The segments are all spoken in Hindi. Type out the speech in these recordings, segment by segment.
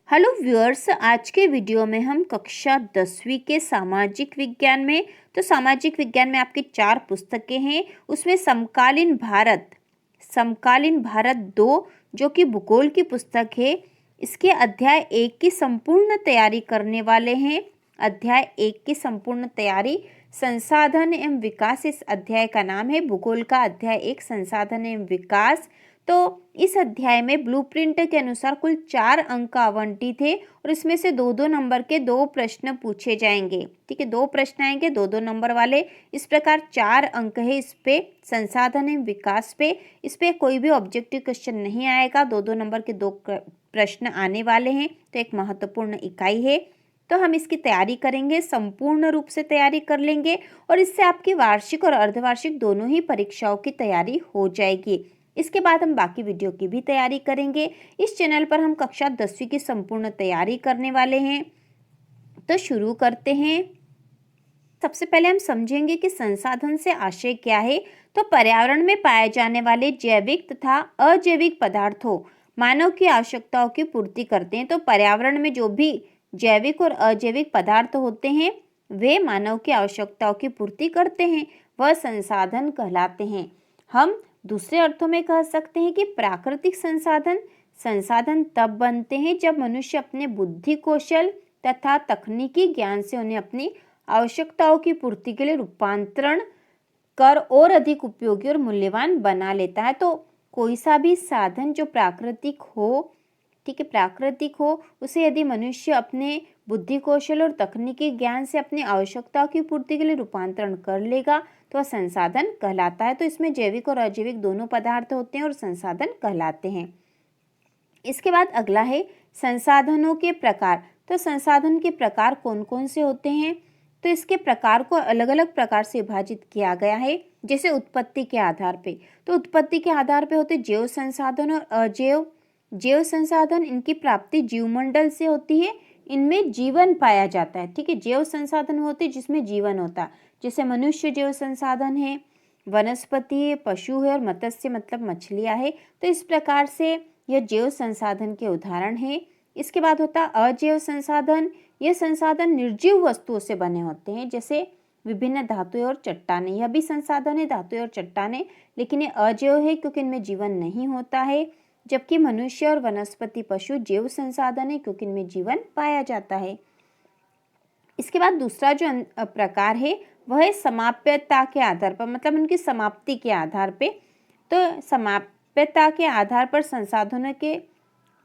हेलो व्यूअर्स, आज के वीडियो में हम कक्षा 10वीं के सामाजिक विज्ञान में सामाजिक विज्ञान में आपकी 4 पुस्तकें हैं। उसमें समकालीन भारत 2 जो कि भूगोल की पुस्तक है, इसके अध्याय 1 की संपूर्ण तैयारी करने वाले हैं। अध्याय 1 की संपूर्ण तैयारी संसाधन एवं विकास, इस अध्याय का नाम है। भूगोल का अध्याय 1 संसाधन एवं विकास। तो इस अध्याय में ब्लूप्रिंट के अनुसार कुल 4 अंक आवंटित थे और इसमें से 2-2 नंबर के 2 प्रश्न पूछे जाएंगे। ठीक है, 2 प्रश्न आएंगे 2-2 नंबर वाले। इस प्रकार 4 अंक है इस पे, संसाधन एवं विकास पे। इस पे कोई भी ऑब्जेक्टिव क्वेश्चन नहीं आएगा, 2-2 नंबर के 2 प्रश्न आने वाले हैं। तो एक महत्वपूर्ण इकाई है। तो हम इसकी तैयारी करेंगे, संपूर्ण रूप से तैयारी कर लेंगे और इससे आपकी वार्षिक और अर्धवार्षिक दोनों ही परीक्षाओं की तैयारी हो जाएगी। इसके बाद हम बाकी वीडियो की भी तैयारी करेंगे। इस चैनल पर हम कक्षा 10वीं की संपूर्ण तैयारी करने वाले हैं। तो शुरू करते हैं। सबसे पहले हम समझेंगे कि संसाधन से आशय क्या है। तो पर्यावरण में पाए जाने वाले जैविक तथा अजैविक पदार्थों मानव की आवश्यकताओं की पूर्ति करते हैं। तो पर्यावरण में जो भी जैविक और अजैविक पदार्थ होते हैं वे मानव की आवश्यकताओं की पूर्ति करते हैं, वह संसाधन कहलाते हैं। हम दूसरे अर्थों में कह सकते हैं कि प्राकृतिक संसाधन तब बनते हैं जब मनुष्य अपने बुद्धि कौशल तथा तकनीकी ज्ञान से उन्हें अपनी आवश्यकताओं की पूर्ति के लिए रूपांतरण कर और अधिक उपयोगी और मूल्यवान बना लेता है। तो कोई सा भी साधन जो प्राकृतिक हो, ठीक है, प्राकृतिक हो, उसे यदि मनुष्य अपने बुद्धि कौशल और तकनीकी ज्ञान से अपनी आवश्यकताओं की पूर्ति के लिए रूपांतरण कर लेगा तो वह संसाधन कहलाता है। तो इसमें जैविक और अजैविक दोनों पदार्थ होते हैं और संसाधन कहलाते हैं। इसके बाद अगला है संसाधनों के प्रकार। तो संसाधन के प्रकार कौन कौन से होते हैं? तो इसके प्रकार को अलग अलग प्रकार से विभाजित किया गया है। जैसे उत्पत्ति के आधार पे, तो उत्पत्ति के आधार पे होते जैव संसाधन और अजैव। जैव संसाधन, इनकी प्राप्ति जीवमंडल से होती है, इनमें जीवन पाया जाता है। ठीक है, जैव संसाधन होते जिसमें जीवन होता है, जैसे मनुष्य जैव संसाधन है, वनस्पति है, पशु है और मत्स्य मतलब मछलियां है। तो इस प्रकार से यह जैव संसाधन के उदाहरण है। इसके बाद होता है अजैव संसाधन। यह संसाधन निर्जीव वस्तुओं से बने होते हैं, जैसे विभिन्न धातुएं और चट्टानें। यह भी संसाधन है, धातुएं और चट्टानें, लेकिन ये अजैव है क्योंकि इनमें जीवन नहीं होता है। जबकि मनुष्य और वनस्पति पशु जैव संसाधन है क्योंकि इनमें जीवन पाया जाता है। इसके बाद दूसरा जो प्रकार है वह है समाप्यता के आधार पर, मतलब उनकी समाप्ति के आधार पे। तो समाप्यता के आधार पर संसाधनों के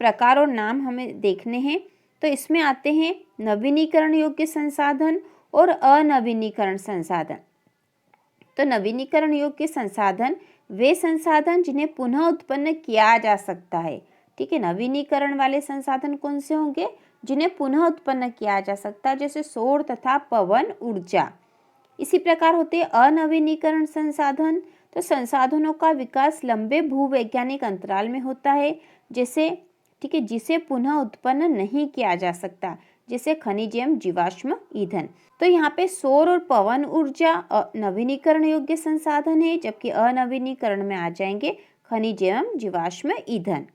प्रकार और नाम हमें देखने हैं। तो इसमें आते हैं नवीनीकरण योग्य संसाधन और अनवीनीकरण संसाधन। तो नवीनीकरण योग्य संसाधन वे संसाधन जिन्हें पुनः उत्पन्न किया जा सकता है। ठीक है, नवीनीकरण वाले संसाधन कौन से होंगे? जिन्हें पुनः उत्पन्न किया जा सकता है, जैसे सौर तथा पवन ऊर्जा। इसी प्रकार होते हैं अनवीनीकरण संसाधन। तो संसाधनों का विकास लंबे भूवैज्ञानिक अंतराल में होता है, जैसे ठीक है, जिसे पुनः उत्पन्न नहीं किया जा सकता, जैसे खनिज एवं जीवाश्म ईंधन। तो यहाँ पे सौर और पवन ऊर्जा नवीनीकरण योग्य संसाधन है, जबकि अनवीनीकरण में आ जाएंगे खनिज एवं जीवाश्म ईंधन।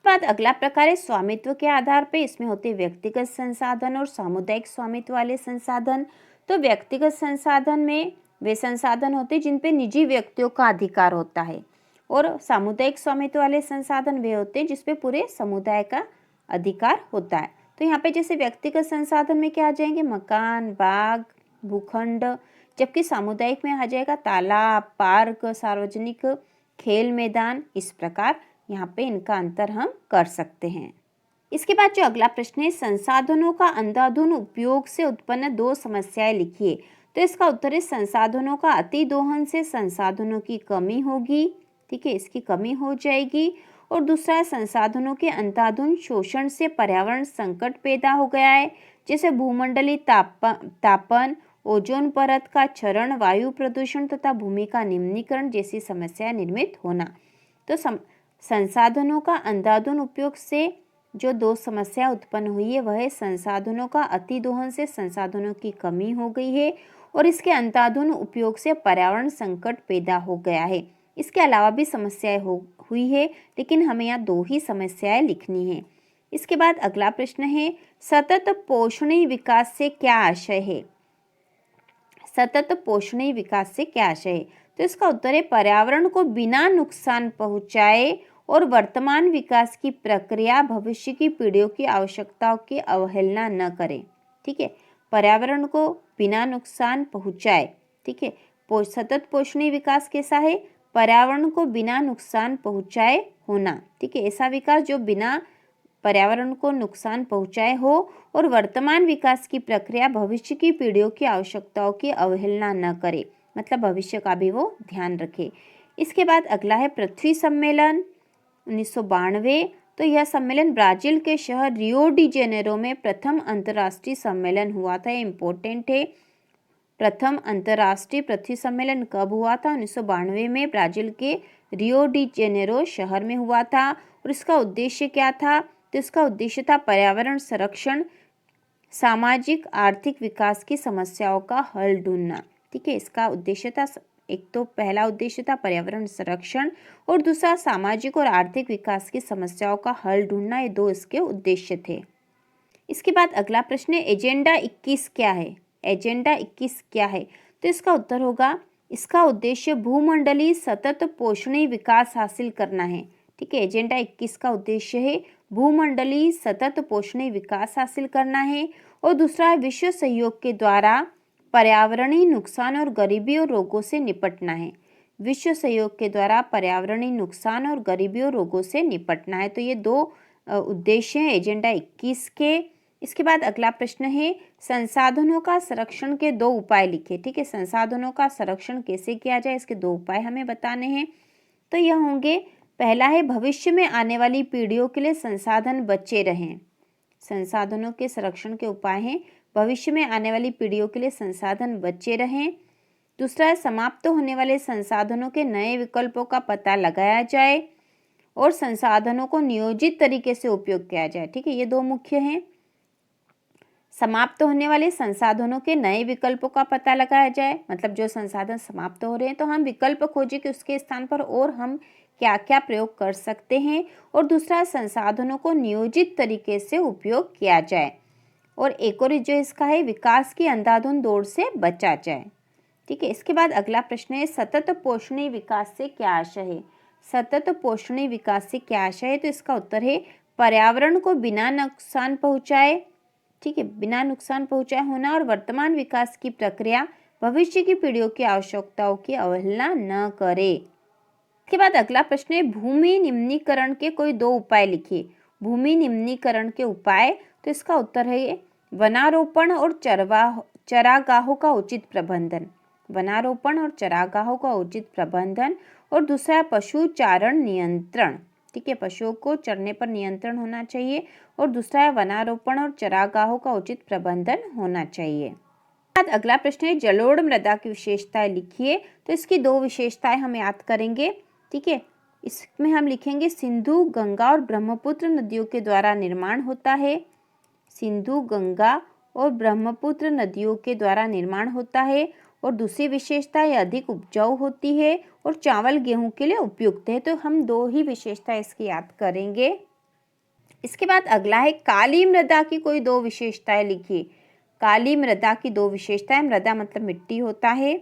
बाद अगला प्रकार है स्वामित्व के आधार पे। इसमें होते व्यक्तिगत संसाधन और सामुदायिक स्वामित्व वाले संसाधन। तो व्यक्तिगत संसाधन में वे संसाधन होते जिन पे निजी व्यक्तियों का अधिकार होता है, और सामुदायिक स्वामित्व वाले संसाधन वे होते हैं जिसपे पूरे समुदाय का अधिकार होता है। तो यहाँ पे जैसे व्यक्तिगत संसाधन में क्या आ जाएंगे? मकान, बाग, भूखंड। जबकि सामुदायिक में आ जाएगा तालाब, पार्क, सार्वजनिक खेल मैदान। इस प्रकार यहाँ पे इनका अंतर हम कर सकते हैं। इसके बाद जो अगला प्रश्न है, संसाधनों का अंधाधुंध उपयोग से उत्पन्न 2 समस्याएं लिखिए। तो इसका उत्तर है संसाधनों का अति दोहन से संसाधनों की कमी होगी। ठीक है, इसकी कमी हो जाएगी। और दूसरा है संसाधनों के अंधाधुंध शोषण से पर्यावरण संकट पैदा हो गया है, जैसे भूमंडलीय तापन, ओजोन परत का क्षरण, वायु प्रदूषण तथा भूमि का निम्नीकरण जैसी समस्याएं निर्मित होना। तो संसाधनों का अंधाधुंध उपयोग से जो 2 समस्या उत्पन्न हुई है वह है संसाधनों का अति दोहन से संसाधनों की कमी हो गई है, और इसके अंधाधुंध उपयोग से पर्यावरण संकट पैदा हो गया है। इसके अलावा भी समस्याएं हुई है, लेकिन हमें यहाँ 2 ही समस्याएं लिखनी है। इसके बाद अगला प्रश्न है, सतत पोषणीय विकास से क्या आशय है? सतत पोषणीय विकास से क्या आशय है? तो इसका उत्तर है पर्यावरण को बिना नुकसान पहुंचाए और वर्तमान विकास की प्रक्रिया भविष्य की पीढ़ियों की आवश्यकताओं की अवहेलना न करें। ठीक है, पर्यावरण को बिना नुकसान पहुंचाए। ठीक है, सतत पोषणीय विकास कैसा है? पर्यावरण को बिना नुकसान पहुंचाए होना। ठीक है, ऐसा विकास जो बिना पर्यावरण को नुकसान पहुंचाए हो और वर्तमान विकास की प्रक्रिया भविष्य की पीढ़ियों की आवश्यकताओं की अवहेलना न करे, मतलब भविष्य का भी वो ध्यान रखे। इसके बाद अगला है पृथ्वी सम्मेलन 1992। तो यह सम्मेलन ब्राजील के शहर रियो डी जेनेरो में प्रथम अंतर्राष्ट्रीय सम्मेलन हुआ था। इम्पोर्टेंट है, प्रथम अंतर्राष्ट्रीय पृथ्वी सम्मेलन कब हुआ था? 1992 में ब्राजील के रियो डी जेनेरो शहर में हुआ था। और इसका उद्देश्य क्या था? तो इसका उद्देश्य था पर्यावरण संरक्षण, सामाजिक आर्थिक विकास की समस्याओं का हल ढूंढना। ठीक है, इसका उद्देश्य था, एक तो पहला उद्देश्य था पर्यावरण संरक्षण और दूसरा सामाजिक और आर्थिक विकास की समस्याओं का हल ढूंढना। ये दो इसके उद्देश्य थे। इसके बाद अगला प्रश्न है, एजेंडा 21 क्या है? एजेंडा 21 क्या है? तो इसका उत्तर होगा, इसका उद्देश्य भूमंडलीय सतत पोषणीय विकास हासिल करना है। ठीक है, एजेंडा 21 का उद्देश्य है भूमंडलीय सतत पोषणीय विकास हासिल करना है। और दूसरा है विश्व सहयोग के द्वारा पर्यावरणीय नुकसान और गरीबी और रोगों से निपटना है। विश्व सहयोग के द्वारा पर्यावरणीय नुकसान और गरीबी और रोगों से निपटना है। तो ये दो उद्देश्य हैं एजेंडा 21 के। इसके बाद अगला प्रश्न है, संसाधनों का संरक्षण के दो उपाय लिखे। ठीक है, संसाधनों का संरक्षण कैसे किया जाए, इसके दो उपाय हमें बताने हैं। तो यह होंगे, पहला है भविष्य में आने वाली पीढ़ियों के लिए संसाधन बचे रहें। संसाधनों के संरक्षण के उपाय हैं, भविष्य में आने वाली पीढ़ियों के लिए संसाधन बचे रहें। दूसरा है समाप्त होने वाले संसाधनों के नए विकल्पों का पता लगाया जाए और संसाधनों को नियोजित तरीके से उपयोग किया जाए। ठीक है, ये दो मुख्य हैं। समाप्त होने वाले संसाधनों के नए विकल्पों का पता लगाया जाए, मतलब जो संसाधन समाप्त हो रहे हैं तो हम विकल्प खोजें कि उसके स्थान पर और हम क्या क्या प्रयोग कर सकते हैं। और दूसरा, संसाधनों को नियोजित तरीके से उपयोग किया जाए। और एक और जो इसका है, विकास की अंधाधुंध दौड़ से बचा जाए। ठीक है, इसके बाद अगला प्रश्न है, सतत पोषणीय विकास से क्या आशय है? सतत पोषणीय विकास से क्या आशय है? तो इसका उत्तर है पर्यावरण को बिना नुकसान पहुंचाए। ठीक है, बिना नुकसान पहुंचाए होना और वर्तमान विकास की प्रक्रिया भविष्य की पीढ़ियों की आवश्यकताओं की अवहेलना न करे। इसके बाद अगला प्रश्न है, भूमि निम्नीकरण के कोई दो उपाय लिखिए। भूमि निम्नीकरण के उपाय, तो इसका उत्तर है वनारोपण और चरागाहों का उचित प्रबंधन। वनारोपण और चरागाहों का उचित प्रबंधन। और दूसरा है पशु चारण नियंत्रण। ठीक है, पशुओं को चरने पर नियंत्रण होना चाहिए। और दूसरा है वनारोपण और चरागाहों का उचित प्रबंधन होना चाहिए। बाद अगला प्रश्न है, जलोढ़ मृदा की विशेषताएं लिखिए। तो इसकी दो विशेषताएं हम याद करेंगे। ठीक है, इसमें हम लिखेंगे सिंधु, गंगा और ब्रह्मपुत्र नदियों के द्वारा निर्माण होता है। सिंधु, गंगा और ब्रह्मपुत्र नदियों के द्वारा निर्माण होता है। और दूसरी विशेषता, यह अधिक उपजाऊ होती है और चावल गेहूं के लिए उपयुक्त है। तो हम दो ही विशेषता इसकी याद करेंगे। इसके बाद अगला है, काली मृदा की कोई दो विशेषताएं लिखिए। काली मृदा की दो विशेषताएं, मृदा मतलब मिट्टी होता है।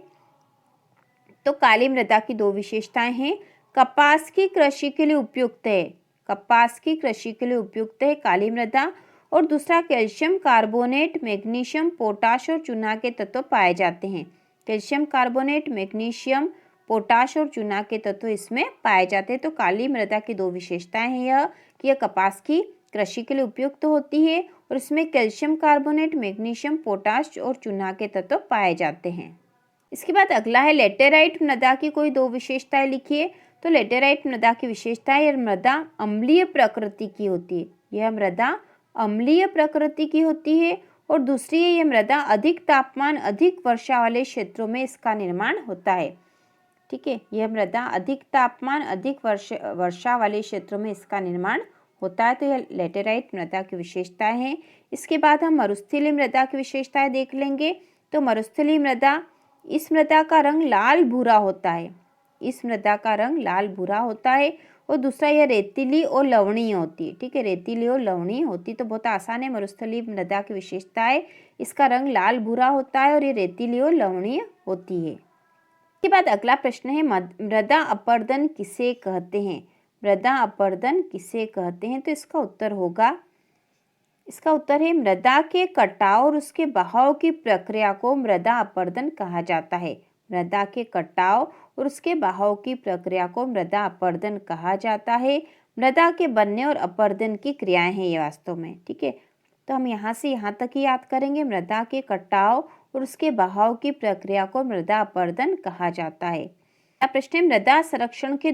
तो काली मृदा की दो विशेषताएं हैं, कपास की कृषि के लिए उपयुक्त है। कपास की कृषि के लिए उपयुक्त है काली मृदा। और दूसरा, कैल्शियम कार्बोनेट, मैग्नीशियम, पोटाश और चूना के तत्व पाए जाते हैं। कैल्शियम कार्बोनेट, मैग्नीशियम, पोटाश और चूना के तत्व इसमें पाए जाते हैं। तो काली मृदा की दो विशेषताएं हैं यह कि यह कपास की कृषि के लिए उपयुक्त होती है और इसमें कैल्शियम कार्बोनेट, मैग्नीशियम, पोटाश और चूना के तत्व पाए जाते हैं। इसके बाद अगला है, लेटेराइट मृदा की कोई दो विशेषताएं लिखिए। तो लेटेराइट मृदा की विशेषता है, यह मृदा अम्लीय प्रकृति की होती है। यह मृदा अम्लीय प्रकृति की होती है। और दूसरी है, यह मृदा अधिक तापमान, अधिक वर्षा वाले क्षेत्रों में इसका निर्माण होता है। ठीक है, यह मृदा अधिक तापमान, अधिक वर्षा वाले क्षेत्रों में इसका निर्माण होता है। तो यह लेटेराइट मृदा की विशेषताएं हैं। इसके बाद हम मरुस्थलीय मृदा की विशेषताएं देख लेंगे। तो मरुस्थलीय मृदा, इस मृदा का रंग लाल भूरा होता है। इस मृदा का रंग लाल भूरा होता है और दूसरा यह रेतीली और लवणीय होती है। ठीक है, रेतीली और लवणीय होती तो बहुत आसान है। मरुस्थलीय मृदा की विशेषता है, इसका रंग लाल भूरा होता है और ये रेतीली और लवणीय होती है। इसके बाद अगला प्रश्न है, मृदा अपरदन किसे कहते हैं? मृदा अपरदन किसे कहते हैं? तो इसका उत्तर है मृदा के कटाव और उसके बहाव की प्रक्रिया को मृदा अपरदन कहा जाता है। मृदा के कटाव और उसके बहाव की प्रक्रिया को मृदा अपरदन कहा जाता है। मृदा के बनने और अपरदन की क्रियाएं हैं ये वास्तव में। ठीक है, तो हम यहाँ से यहाँ तक ही याद करेंगे। मृदा के कटाव और उसके बहाव की प्रक्रिया को मृदा अपरदन कहा जाता है। प्रश्न है, मृदा संरक्षण के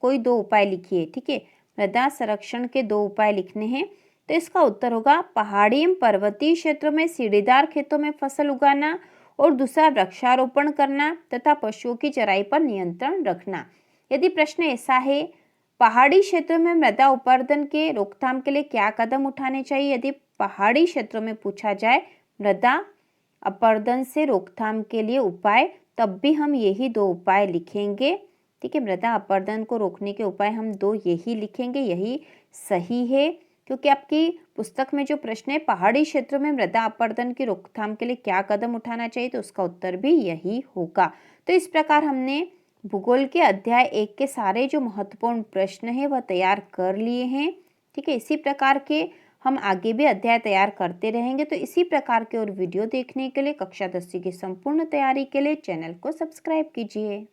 कोई दो उपाय लिखिए। ठीक है, मृदा संरक्षण के दो उपाय लिखने हैं। तो इसका उत्तर होगा पहाड़ी एवं पर्वतीय क्षेत्रों में सीढ़ीदार खेतों में फसल उगाना और दूसरा वृक्षारोपण करना तथा पशुओं की चराई पर नियंत्रण रखना। यदि प्रश्न ऐसा है, पहाड़ी क्षेत्रों में मृदा अपरदन के रोकथाम के लिए क्या कदम उठाने चाहिए? यदि पहाड़ी क्षेत्रों में पूछा जाए मृदा अपरदन से रोकथाम के लिए उपाय, तब भी हम यही दो उपाय लिखेंगे। ठीक है, मृदा अपरदन को रोकने के उपाय हम दो यही लिखेंगे, यही सही है। क्योंकि आपकी पुस्तक में जो प्रश्न है पहाड़ी क्षेत्रों में मृदा अपरदन की रोकथाम के लिए क्या कदम उठाना चाहिए, तो उसका उत्तर भी यही होगा। तो इस प्रकार हमने भूगोल के अध्याय 1 के सारे जो महत्वपूर्ण प्रश्न है वह तैयार कर लिए हैं। ठीक है, इसी प्रकार के हम आगे भी अध्याय तैयार करते रहेंगे। तो इसी प्रकार के और वीडियो देखने के लिए कक्षा 10 की संपूर्ण तैयारी के लिए चैनल को सब्सक्राइब कीजिए।